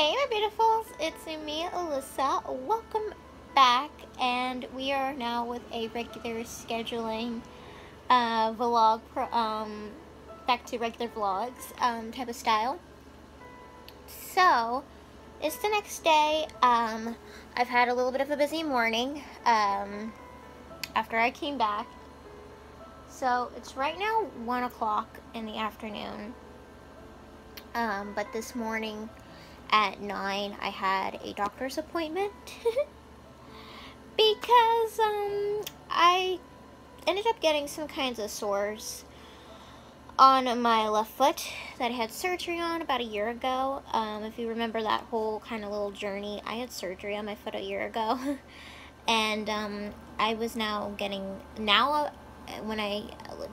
Hey my beautifuls, it's me, Alyssa. Welcome back, and we are now with a regular scheduling vlog, back to regular vlogs type of style. So, it's the next day. I've had a little bit of a busy morning after I came back. So, it's right now 1 o'clock in the afternoon. But this morning at 9, I had a doctor's appointment because I ended up getting some kinds of sores on my left foot that I had surgery on about a year ago. If you remember that whole kind of little journey, I had surgery on my foot a year ago. And I was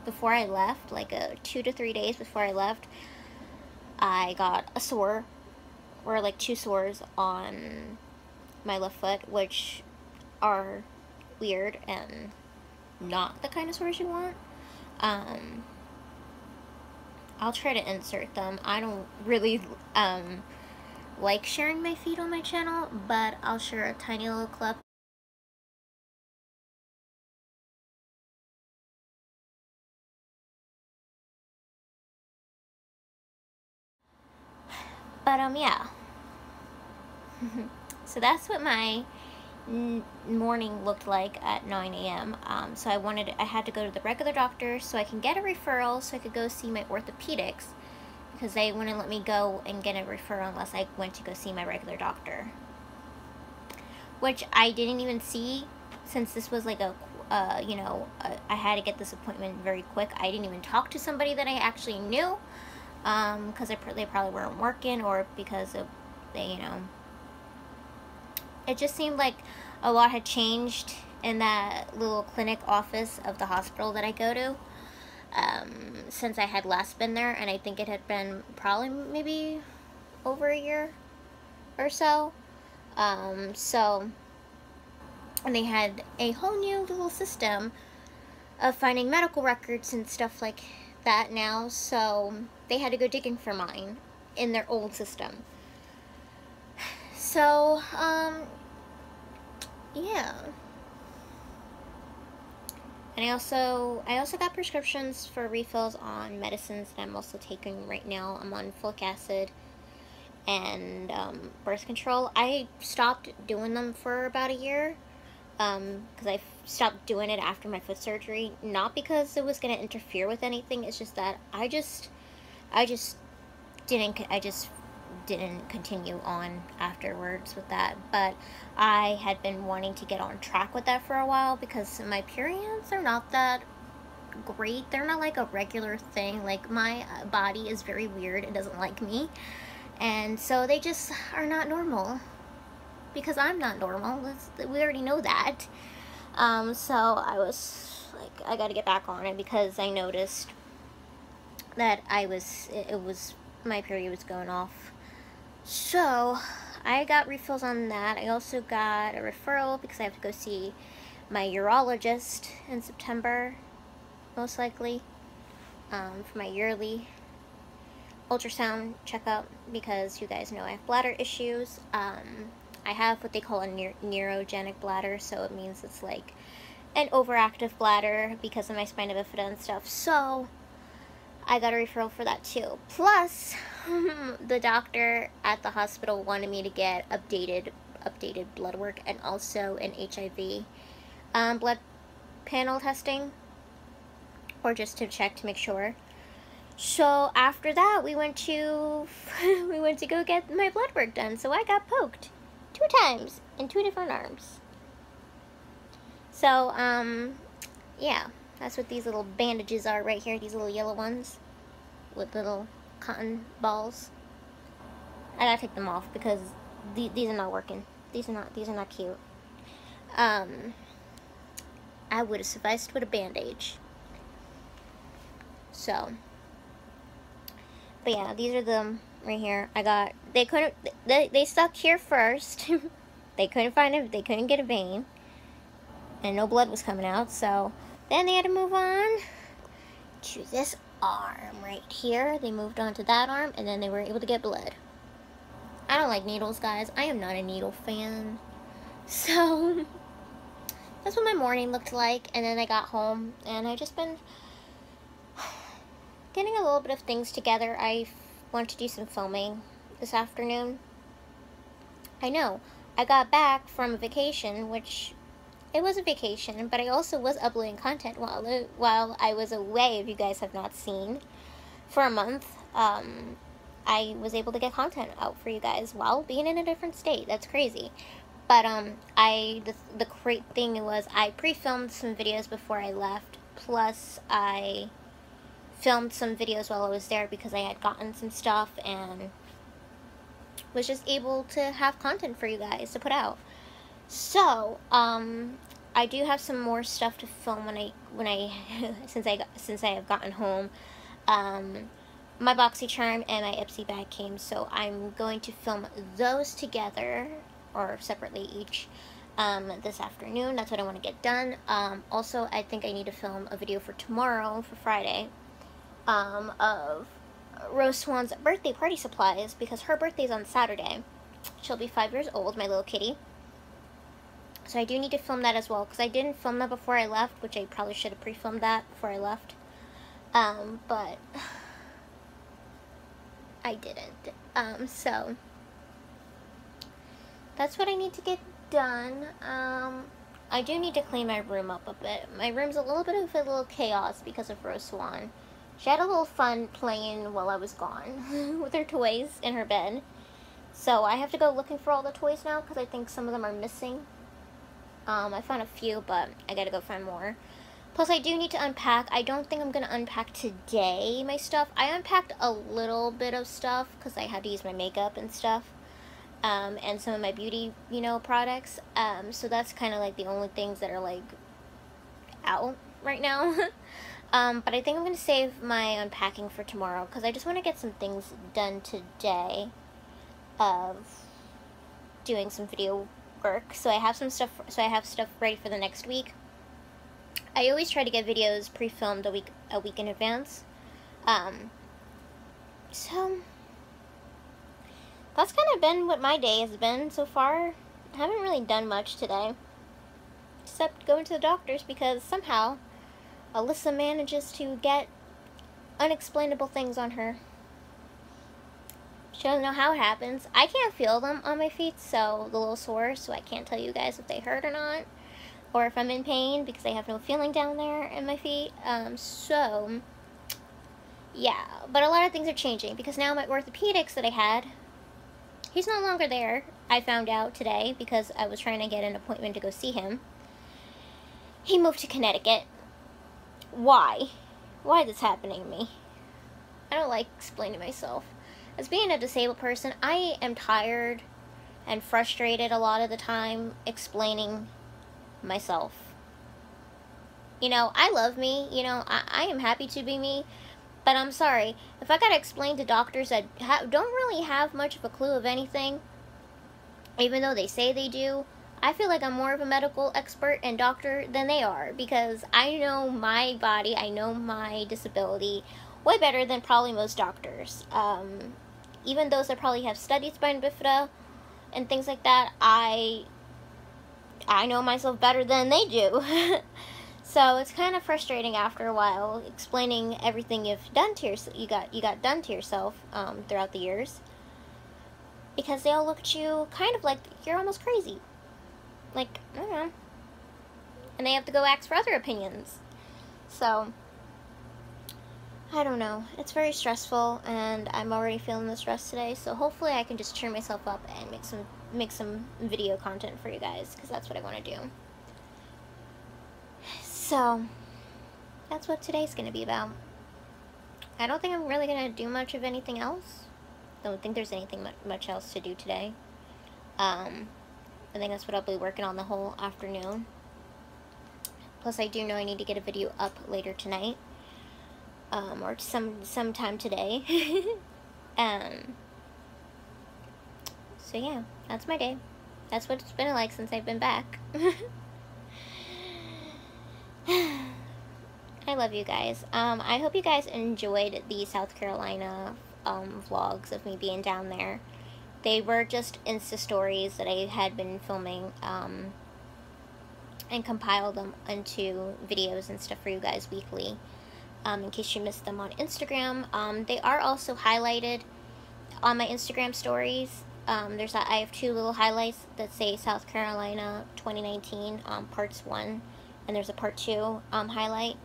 before I left, like 2 to 3 days before I left, I got a sore, or like 2 sores on my left foot, which are weird and not the kind of sores you want. I'll try to insert them. I don't really like sharing my feet on my channel, but I'll share a tiny little clip. But yeah. So that's what my morning looked like at 9 a.m. So I had to go to the regular doctor so I can get a referral so I could go see my orthopedics, because they wouldn't let me go and get a referral unless I went to go see my regular doctor, which I didn't even see, since this was like I had to get this appointment very quick. I didn't even talk to somebody that I actually knew, because they probably weren't working, or because of it just seemed like a lot had changed in that little clinic office of the hospital that I go to since I had last been there, and I think it had been probably maybe over a year or so. And they had a whole new little system of finding medical records and stuff like that now, so they had to go digging for mine in their old system. So, yeah. And I also got prescriptions for refills on medicines that I'm also taking right now. I'm on folic acid and birth control. I stopped doing them for about a year, because I stopped doing it after my foot surgery. Not because it was going to interfere with anything. It's just that I just didn't continue on afterwards with that. But I had been wanting to get on track with that for a while, because my periods are not that great. They're not like a regular thing. Like, my body is very weird. It doesn't like me, and so they just are not normal, because I'm not normal. We already know that. So I was like, I gotta get back on it, because I noticed that my period was going off. So I got refills on that. I also got a referral because I have to go see my urologist in September, most likely, for my yearly ultrasound checkup, because you guys know I have bladder issues. I have what they call a neurogenic bladder, so it means it's like an overactive bladder because of my spina bifida and stuff. So I got a referral for that too. Plus, the doctor at the hospital wanted me to get updated blood work, and also an HIV blood panel testing, or just to check to make sure. So after that, we went to go get my blood work done. So I got poked 2 times in 2 different arms. So yeah, that's what these little bandages are right here. These little yellow ones with little cotton balls. I gotta take them off because these are not working. These are not cute. I would have sufficed with a bandage. So, but yeah, these are them right here. They stuck here first. They couldn't find it. They couldn't get a vein, and no blood was coming out. So then they had to move on to this arm right here. They moved on to that arm, and then they were able to get blood. I don't like needles, guys. I am not a needle fan. So that's what my morning looked like. And then I got home and I just been getting a little bit of things together. I want to do some filming this afternoon. I know, I got back from a vacation, which it was a vacation, but I also was uploading content while I was away, if you guys have not seen, for a month. I was able to get content out for you guys while being in a different state. That's crazy. But the great thing was I pre-filmed some videos before I left, plus I filmed some videos while I was there because I had gotten some stuff and was just able to have content for you guys to put out. So I do have some more stuff to film when I since I have gotten home. My BoxyCharm and my Ipsy bag came, so I'm going to film those together or separately each this afternoon. That's what I want to get done. Also, I think I need to film a video for tomorrow, for Friday, of Rose Swan's birthday party supplies, because her birthday's on Saturday. She'll be 5 years old, my little kitty. So I do need to film that as well, because I didn't film that before I left, which I probably should have pre-filmed that before I left. But I didn't. So that's what I need to get done. I do need to clean my room up a bit. My room's a little bit of a little chaos because of Rose Swan. She had a little fun playing while I was gone with her toys in her bed. So I have to go looking for all the toys now because I think some of them are missing. I found a few, but I gotta go find more. Plus, I do need to unpack. I don't think I'm gonna unpack today, my stuff. I unpacked a little bit of stuff because I had to use my makeup and stuff. And some of my beauty, products. So that's kind of like the only things that are like out right now. But I think I'm going to save my unpacking for tomorrow because I just want to get some things done today of doing some video work. So I have some stuff, ready for the next week. I always try to get videos pre-filmed a week in advance. So that's kind of been what my day has been so far. I haven't really done much today, except going to the doctor's because somehow Alyssa manages to get unexplainable things on her. She doesn't know how it happens. I can't feel them on my feet, so the little sores, so I can't tell you guys if they hurt or not, or if I'm in pain because I have no feeling down there in my feet. So yeah, but a lot of things are changing because now my orthopedics that I had, he's no longer there. I found out today because I was trying to get an appointment to go see him. He moved to Connecticut. Why? Why is this happening to me? I don't like explaining myself. As being a disabled person, I am tired and frustrated a lot of the time explaining myself. I love me. I am happy to be me. But I'm sorry, if I gotta explain to doctors that don't really have much of a clue of anything, even though they say they do, I feel like I'm more of a medical expert and doctor than they are, because I know my body, I know my disability way better than probably most doctors. Even those that probably have studied spina bifida and things like that, I know myself better than they do. So it's kind of frustrating after a while explaining everything you got done to yourself throughout the years, because they all look at you kind of like you're almost crazy. Like, I don't know. And they have to go ask for other opinions. So, I don't know. It's very stressful, and I'm already feeling the stress today, so hopefully I can just cheer myself up and make some video content for you guys, because that's what I want to do. So, that's what today's going to be about. I don't think I'm really going to do much of anything else. Don't think there's anything much else to do today. I think that's what I'll be working on the whole afternoon. Plus, I do know I need to get a video up later tonight. Or sometime today. So yeah, that's my day. That's what it's been like since I've been back. I love you guys. I hope you guys enjoyed the South Carolina vlogs of me being down there. They were just Insta stories that I had been filming, and compile them into videos and stuff for you guys weekly, in case you missed them on Instagram. They are also highlighted on my Instagram stories. I have 2 little highlights that say South Carolina 2019, parts 1, and there's a part 2 highlight.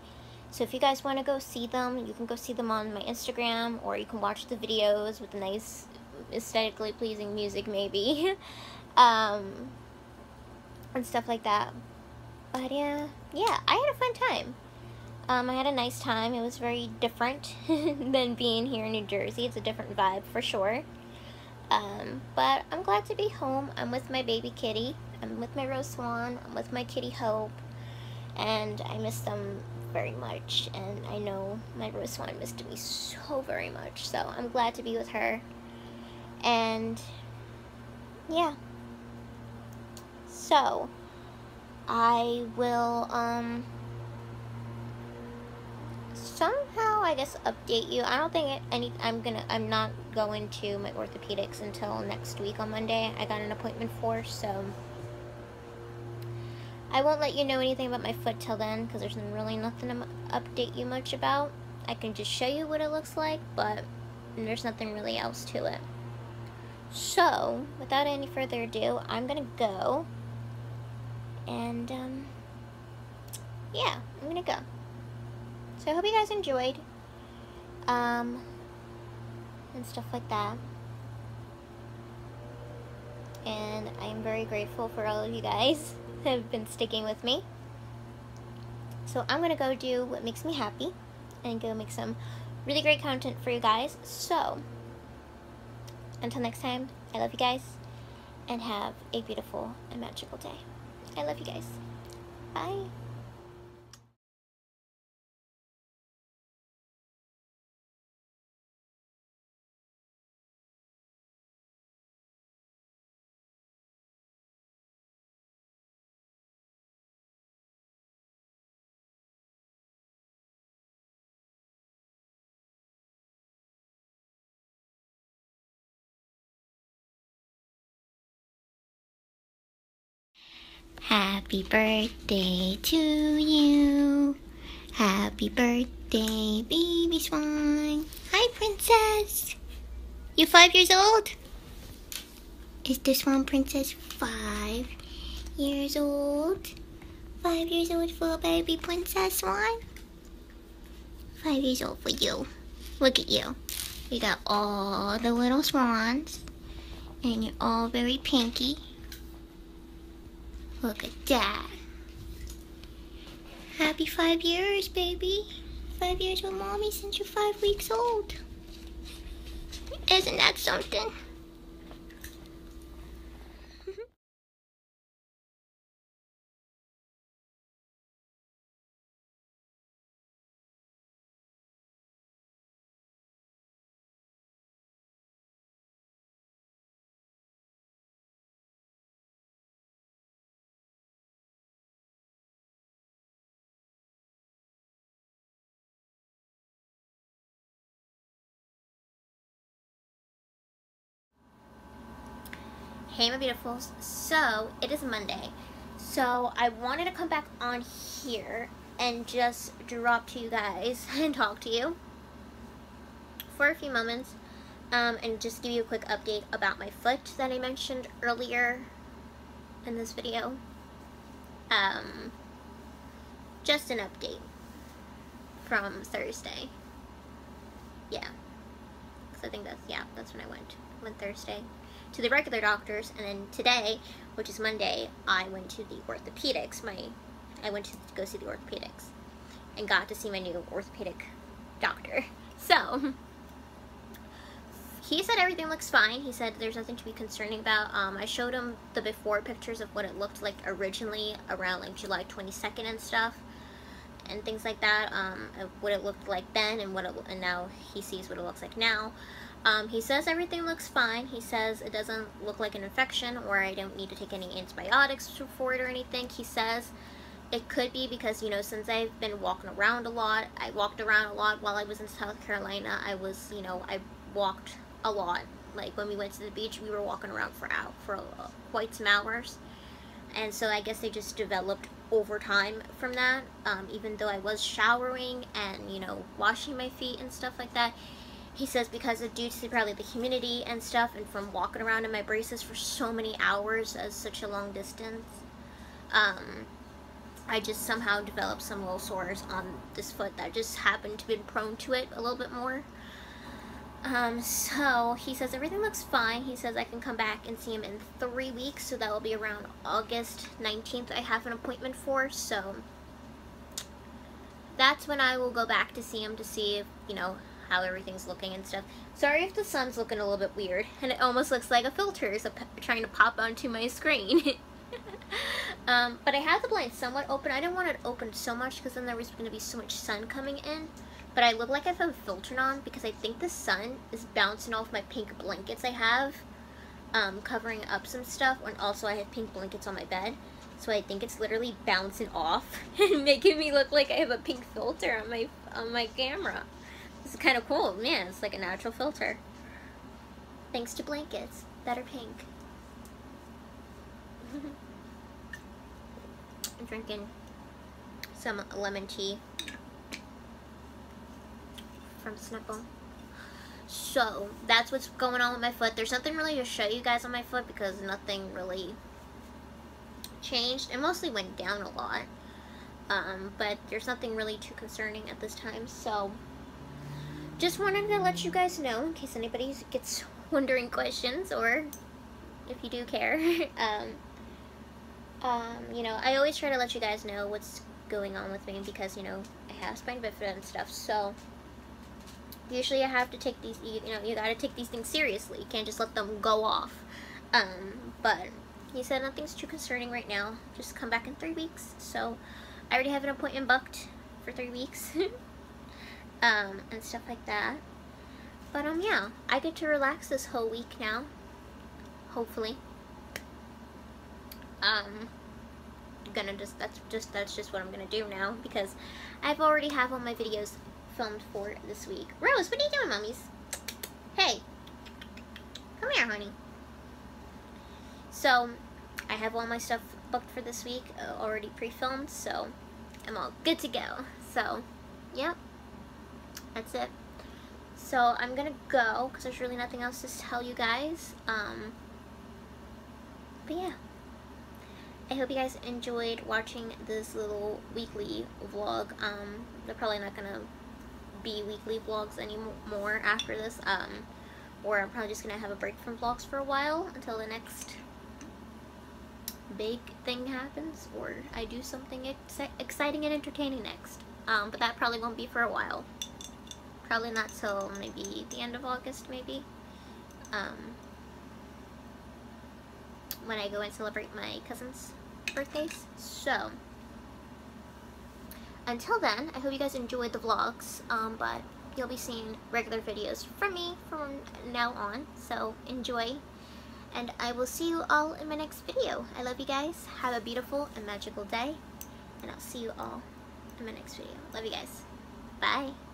So if you guys want to go see them, you can go see them on my Instagram, or you can watch the videos with the nice, aesthetically pleasing music maybe, and stuff like that. But yeah, I had a fun time. I had a nice time. It was very different than being here in New Jersey. It's a different vibe for sure. But I'm glad to be home. I'm with my baby kitty. I'm with my Rose Swan. I'm with my kitty Hope. And I miss them very much. And I know my Rose Swan missed me so very much. So I'm glad to be with her. And yeah. So I will somehow, I guess, update you. I don't think I'm not going to my orthopedics until next week on Monday. I got an appointment for, so I won't let you know anything about my foot till then, because there's really nothing to update you much about. I can just show you what it looks like, but there's nothing really else to it. So without any further ado, I'm gonna go, and yeah, I'm gonna go. So I hope you guys enjoyed, and stuff like that. And I am very grateful for all of you guys who have been sticking with me. So I'm gonna go do what makes me happy and go make some really great content for you guys. So until next time, I love you guys, and have a beautiful and magical day. I love you guys. Bye. Happy birthday to you. Happy birthday, baby swan. Hi, princess. You 5 years old? Is the swan princess 5 years old? 5 years old for baby princess swan? 5 years old for you. Look at you. You got all the little swans, and you're all very pinky. Look at that. Happy 5 years, baby. 5 years with mommy since you're 5 weeks old. Isn't that something? Hey my beautifuls, so it is Monday, so I wanted to come back on here and just drop to you guys and talk to you for a few moments, and just give you a quick update about my foot that I mentioned earlier in this video. Just an update from Thursday. Yeah, because I think that's when I went Thursday to the regular doctors, and then today, which is Monday, I went to the orthopedics. I went to go see the orthopedics and got to see my new orthopedic doctor. So he said everything looks fine. He said there's nothing to be concerning about. I showed him the before pictures of what it looked like originally around like July 22nd and stuff, and things like that, of what it looked like then and and now he sees what it looks like now. He says everything looks fine. He says it doesn't look like an infection, or I don't need to take any antibiotics for it or anything. He says it could be because, you know, since I've been walking around a lot, I walked around a lot while I was in South Carolina. I walked a lot like when we went to the beach, we were walking around for quite some hours. And so I guess they just developed over time from that. Even though I was showering and, you know, washing my feet and stuff like that, he says because of due to probably the humidity and stuff, and from walking around in my braces for so many hours as such a long distance, I just somehow developed some little sores on this foot that just happened to be prone to it a little bit more. So he says everything looks fine. He says I can come back and see him in 3 weeks, so that will be around August 19th I have an appointment for, so that's when I will go back to see him to see if, you know, how everything's looking and stuff. Sorry if the sun's looking a little bit weird, and it almost looks like a filter is trying to pop onto my screen. But I had the blinds somewhat open. I didn't want it open so much because then there was going to be so much sun coming in. But I look like I have a filter on because I think the sun is bouncing off my pink blankets I have, covering up some stuff. And also I have pink blankets on my bed. So I think it's literally bouncing off and making me look like I have a pink filter on my camera. This is kind of cool. Man, it's like a natural filter. Thanks to blankets that are pink. I'm drinking some lemon tea from Snipple. So that's what's going on with my foot. There's nothing really to show you guys on my foot because nothing really changed. It mostly went down a lot, but there's nothing really too concerning at this time. So just wanted to let you guys know in case anybody gets wondering questions, or if you do care. You know, I always try to let you guys know what's going on with me because, you know, I have spina bifida and stuff. So usually I have to take these, you know, you gotta take these things seriously. You can't just let them go off. But he said nothing's too concerning right now. Just come back in 3 weeks. So I already have an appointment booked for 3 weeks. And stuff like that. But, yeah, I get to relax this whole week now. Hopefully. That's just what I'm gonna do now because I've already have all my videos filmed for this week. Rose, what are you doing, mummies? Hey, come here, honey. So I have all my stuff booked for this week, already pre-filmed, so I'm all good to go. So, yep, that's it. So I'm gonna go because there's really nothing else to tell you guys. But yeah. I hope you guys enjoyed watching this little weekly vlog. They're probably not gonna be weekly vlogs anymore after this, or I'm probably just gonna have a break from vlogs for a while until the next big thing happens, or I do something exciting and entertaining next. But that probably won't be for a while. Probably not till maybe the end of August, maybe. When I go and celebrate my cousin's birthdays. So until then, I hope you guys enjoyed the vlogs, but you'll be seeing regular videos from me from now on, so enjoy, and I will see you all in my next video. I love you guys. Have a beautiful and magical day, and I'll see you all in my next video. Love you guys. Bye.